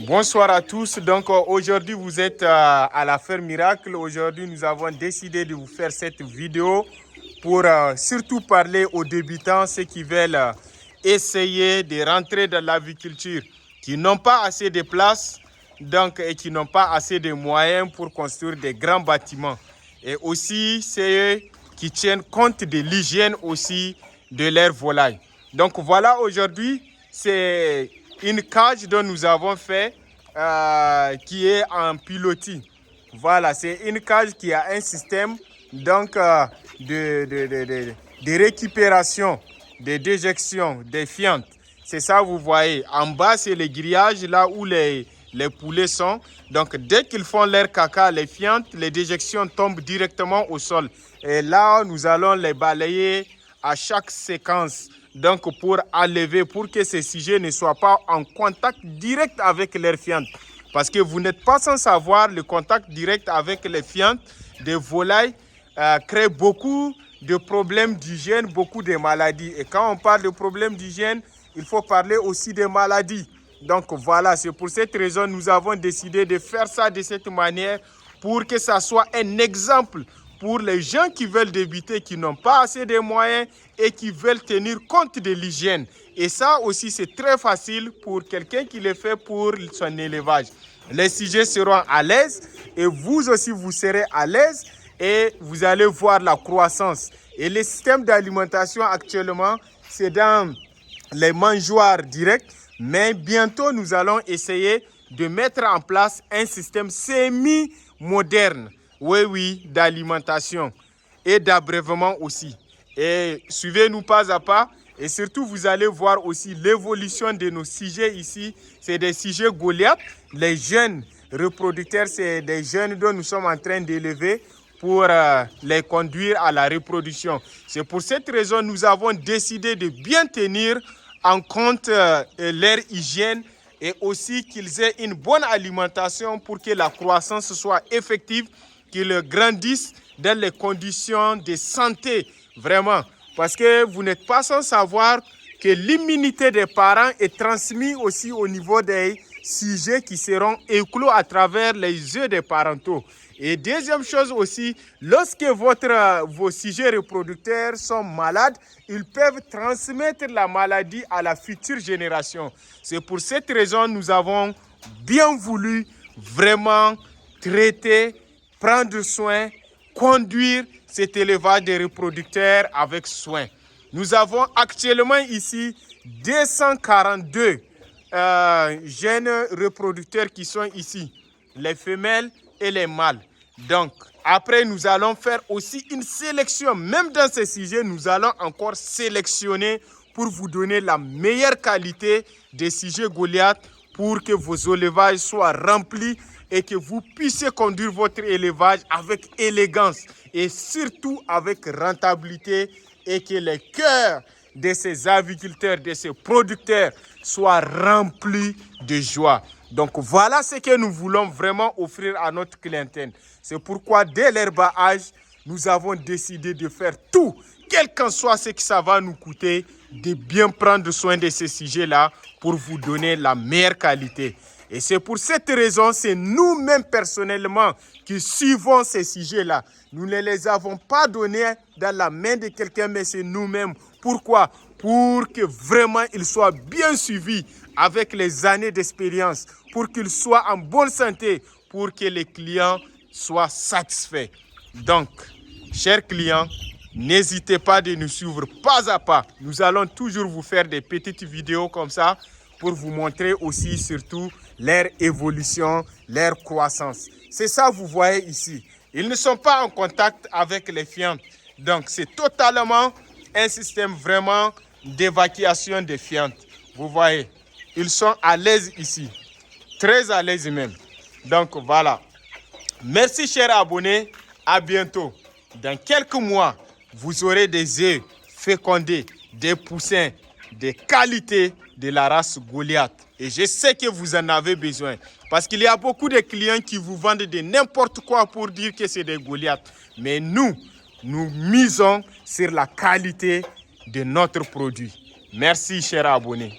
Bonsoir à tous. Donc aujourd'hui vous êtes à la ferme Miracle. Aujourd'hui nous avons décidé de vous faire cette vidéo pour surtout parler aux débutants, ceux qui veulent essayer de rentrer dans l'aviculture, qui n'ont pas assez de place donc, et qui n'ont pas assez de moyens pour construire des grands bâtiments. Et aussi ceux qui tiennent compte de l'hygiène aussi de leurs volailles. Donc voilà, aujourd'hui c'est une cage dont nous avons fait qui est en pilotis. Voilà, c'est une cage qui a un système donc de récupération, de déjection des fientes. C'est ça, vous voyez. En bas, c'est les grillages là où les poulets sont. Donc, dès qu'ils font leur caca, les fientes, les déjections tombent directement au sol. Et là, nous allons les balayer à chaque séquence. Donc, pour enlever, pour que ces sujets ne soient pas en contact direct avec leurs fientes. Parce que vous n'êtes pas sans savoir, le contact direct avec les fientes des volailles crée beaucoup de problèmes d'hygiène, beaucoup de maladies. Et quand on parle de problèmes d'hygiène, il faut parler aussi des maladies. Donc voilà, c'est pour cette raison que nous avons décidé de faire ça de cette manière pour que ça soit un exemple pour les gens qui veulent débuter, qui n'ont pas assez de moyens et qui veulent tenir compte de l'hygiène. Et ça aussi, c'est très facile pour quelqu'un qui le fait pour son élevage. Les sujets seront à l'aise et vous aussi, vous serez à l'aise et vous allez voir la croissance. Et le système d'alimentation actuellement, c'est dans les mangeoires directs. Mais bientôt, nous allons essayer de mettre en place un système semi-moderne. Oui, d'alimentation et d'abreuvement aussi. Et suivez-nous pas à pas. Et surtout, vous allez voir aussi l'évolution de nos sujets ici. C'est des sujets Goliath. Les jeunes reproducteurs, c'est des jeunes dont nous sommes en train d'élever pour les conduire à la reproduction. C'est pour cette raison que nous avons décidé de bien tenir en compte leur hygiène et aussi qu'ils aient une bonne alimentation pour que la croissance soit effective, qu'ils grandissent dans les conditions de santé, vraiment. Parce que vous n'êtes pas sans savoir que l'immunité des parents est transmise aussi au niveau des sujets qui seront éclos à travers les œufs des parentaux. Et deuxième chose aussi, lorsque vos sujets reproducteurs sont malades, ils peuvent transmettre la maladie à la future génération. C'est pour cette raison que nous avons bien voulu vraiment traiter, prendre soin, conduire cet élevage de reproducteurs avec soin. Nous avons actuellement ici 242 jeunes reproducteurs qui sont ici, les femelles et les mâles. Donc, après, nous allons faire aussi une sélection. Même dans ces sujets, nous allons encore sélectionner pour vous donner la meilleure qualité des sujets Goliath pour que vos élevages soient remplis et que vous puissiez conduire votre élevage avec élégance et surtout avec rentabilité et que les cœurs de ces aviculteurs, de ces producteurs soient remplis de joie. Donc voilà ce que nous voulons vraiment offrir à notre clientèle. C'est pourquoi dès leur bas âge, nous avons décidé de faire tout, quel qu'en soit ce que ça va nous coûter, de bien prendre soin de ces sujets-là pour vous donner la meilleure qualité. Et c'est pour cette raison, c'est nous-mêmes personnellement qui suivons ces sujets-là. Nous ne les avons pas donnés dans la main de quelqu'un, mais c'est nous-mêmes. Pourquoi? Pour que vraiment ils soient bien suivis avec les années d'expérience, pour qu'ils soient en bonne santé, pour que les clients soient satisfaits. Donc, chers clients, n'hésitez pas de nous suivre pas à pas. Nous allons toujours vous faire des petites vidéos comme ça pour vous montrer aussi surtout leur évolution, leur croissance. C'est ça que vous voyez ici. Ils ne sont pas en contact avec les fientes. Donc, c'est totalement un système vraiment d'évacuation des fientes. Vous voyez, ils sont à l'aise ici. Très à l'aise même. Donc, voilà. Merci, chers abonnés. À bientôt. Dans quelques mois, vous aurez des œufs fécondés, des poussins, des qualités de la race Goliath. Et je sais que vous en avez besoin. Parce qu'il y a beaucoup de clients qui vous vendent de n'importe quoi pour dire que c'est des Goliath. Mais nous misons sur la qualité de notre produit. Merci, chers abonnés.